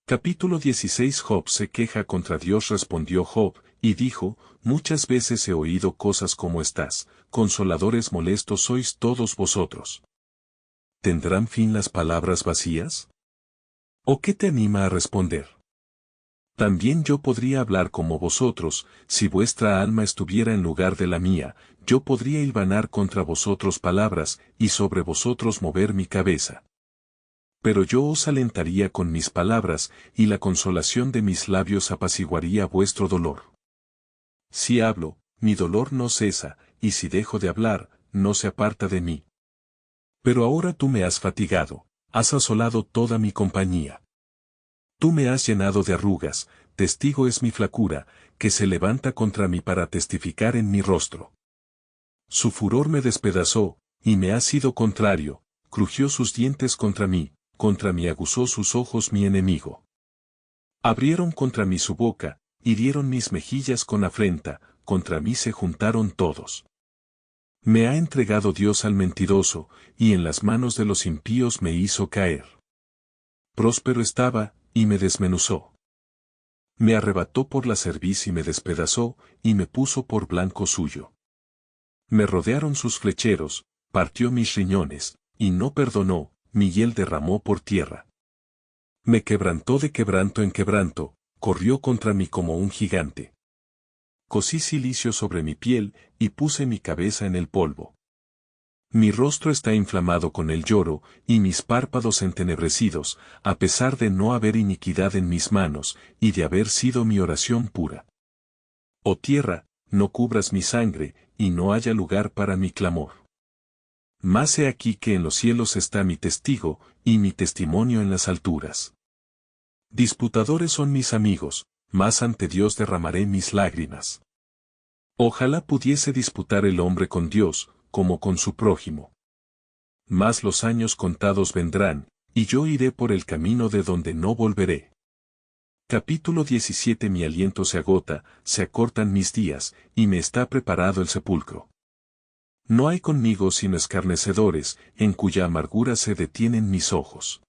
Capítulo 16. Job se queja contra Dios. Respondió Job, y dijo, muchas veces he oído cosas como estas, consoladores molestos sois todos vosotros. ¿Tendrán fin las palabras vacías? ¿O qué te anima a responder? También yo podría hablar como vosotros, si vuestra alma estuviera en lugar de la mía, yo podría hilvanar contra vosotros palabras, y sobre vosotros mover mi cabeza. Pero yo os alentaría con mis palabras, y la consolación de mis labios apaciguaría vuestro dolor. Si hablo, mi dolor no cesa, y si dejo de hablar, no se aparta de mí. Pero ahora tú me has fatigado, has asolado toda mi compañía. Tú me has llenado de arrugas, testigo es mi flacura, que se levanta contra mí para testificar en mi rostro. Su furor me despedazó, y me ha sido contrario, crujió sus dientes contra mí aguzó sus ojos mi enemigo. Abrieron contra mí su boca, hirieron mis mejillas con afrenta, contra mí se juntaron todos. Me ha entregado Dios al mentiroso, y en las manos de los impíos me hizo caer. Próspero estaba, y me desmenuzó. Me arrebató por la cerviz y me despedazó, y me puso por blanco suyo. Me rodearon sus flecheros, partió mis riñones, y no perdonó, mi hiel derramó por tierra. Me quebrantó de quebranto en quebranto, corrió contra mí como un gigante. Cosí cilicio sobre mi piel, y puse mi cabeza en el polvo. Mi rostro está inflamado con el lloro, y mis párpados entenebrecidos, a pesar de no haber iniquidad en mis manos, y de haber sido mi oración pura. Oh tierra, no cubras mi sangre, y no haya lugar para mi clamor. Mas he aquí que en los cielos está mi testigo, y mi testimonio en las alturas. Disputadores son mis amigos, mas ante Dios derramaré mis lágrimas. Ojalá pudiese disputar el hombre con Dios, como con su prójimo. Mas los años contados vendrán, y yo iré por el camino de donde no volveré. Capítulo 17. Mi aliento se agota, se acortan mis días, y me está preparado el sepulcro. No hay conmigo sino escarnecedores, en cuya amargura se detienen mis ojos.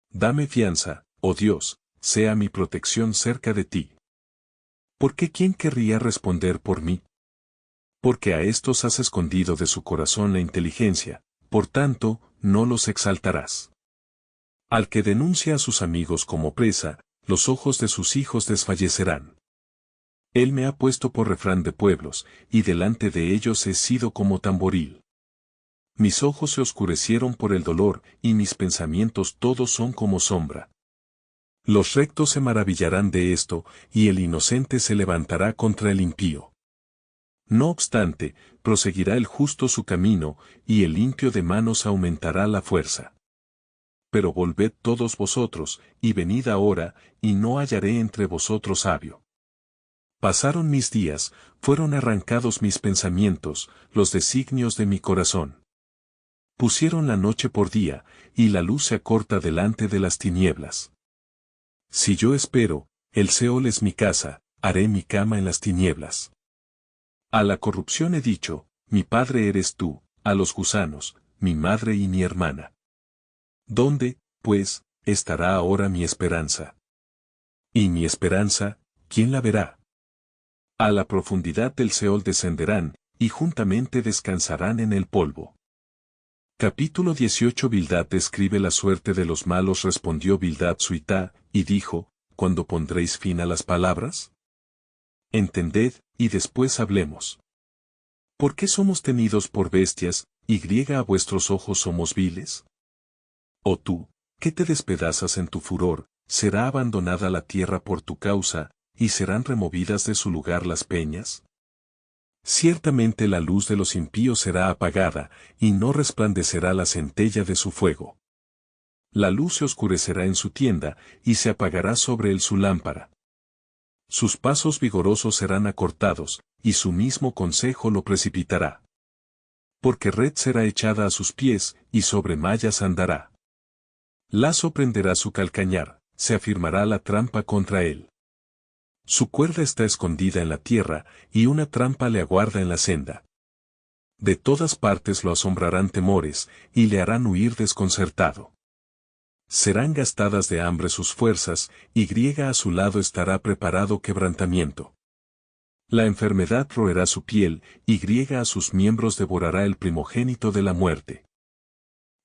Dame fianza, oh Dios, sea mi protección cerca de ti. ¿Por qué quién querría responder por mí? Porque a estos has escondido de su corazón la inteligencia, por tanto, no los exaltarás. Al que denuncia a sus amigos como presa, los ojos de sus hijos desfallecerán. Él me ha puesto por refrán de pueblos, y delante de ellos he sido como tamboril. Mis ojos se oscurecieron por el dolor, y mis pensamientos todos son como sombra. Los rectos se maravillarán de esto, y el inocente se levantará contra el impío. No obstante, proseguirá el justo su camino, y el limpio de manos aumentará la fuerza. Pero volved todos vosotros, y venid ahora, y no hallaré entre vosotros sabio. Pasaron mis días, fueron arrancados mis pensamientos, los designios de mi corazón. Pusieron la noche por día, y la luz se acorta delante de las tinieblas. Si yo espero, el Seol es mi casa, haré mi cama en las tinieblas. A la corrupción he dicho, mi padre eres tú, a los gusanos, mi madre y mi hermana. ¿Dónde, pues, estará ahora mi esperanza? Y mi esperanza, ¿quién la verá? A la profundidad del Seol descenderán, y juntamente descansarán en el polvo. Capítulo 18. Bildad describe la suerte de los malos. Respondió Bildad Suitá, y dijo, ¿cuándo pondréis fin a las palabras? Entended, y después hablemos. ¿Por qué somos tenidos por bestias, y a vuestros ojos somos viles? Oh tú, que te despedazas en tu furor, será abandonada la tierra por tu causa, y serán removidas de su lugar las peñas. Ciertamente la luz de los impíos será apagada, y no resplandecerá la centella de su fuego. La luz se oscurecerá en su tienda, y se apagará sobre él su lámpara. Sus pasos vigorosos serán acortados, y su mismo consejo lo precipitará. Porque red será echada a sus pies, y sobre mallas andará. Lazo prenderá su calcañar, se afirmará la trampa contra él. Su cuerda está escondida en la tierra, y una trampa le aguarda en la senda. De todas partes lo asombrarán temores, y le harán huir desconcertado. Serán gastadas de hambre sus fuerzas, y a su lado estará preparado quebrantamiento. La enfermedad roerá su piel, y a sus miembros devorará el primogénito de la muerte.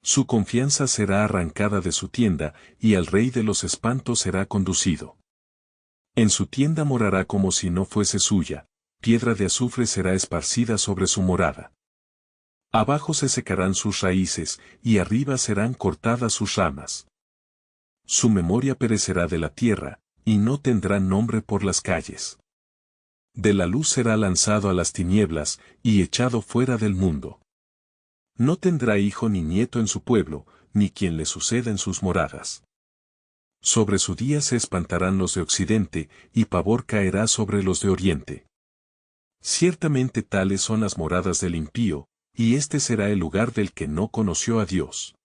Su confianza será arrancada de su tienda, y al rey de los espantos será conducido. En su tienda morará como si no fuese suya, piedra de azufre será esparcida sobre su morada. Abajo se secarán sus raíces, y arriba serán cortadas sus ramas. Su memoria perecerá de la tierra, y no tendrá nombre por las calles. De la luz será lanzado a las tinieblas, y echado fuera del mundo. No tendrá hijo ni nieto en su pueblo, ni quien le suceda en sus moradas. Sobre su día se espantarán los de occidente, y pavor caerá sobre los de oriente. Ciertamente tales son las moradas del impío, y este será el lugar del que no conoció a Dios.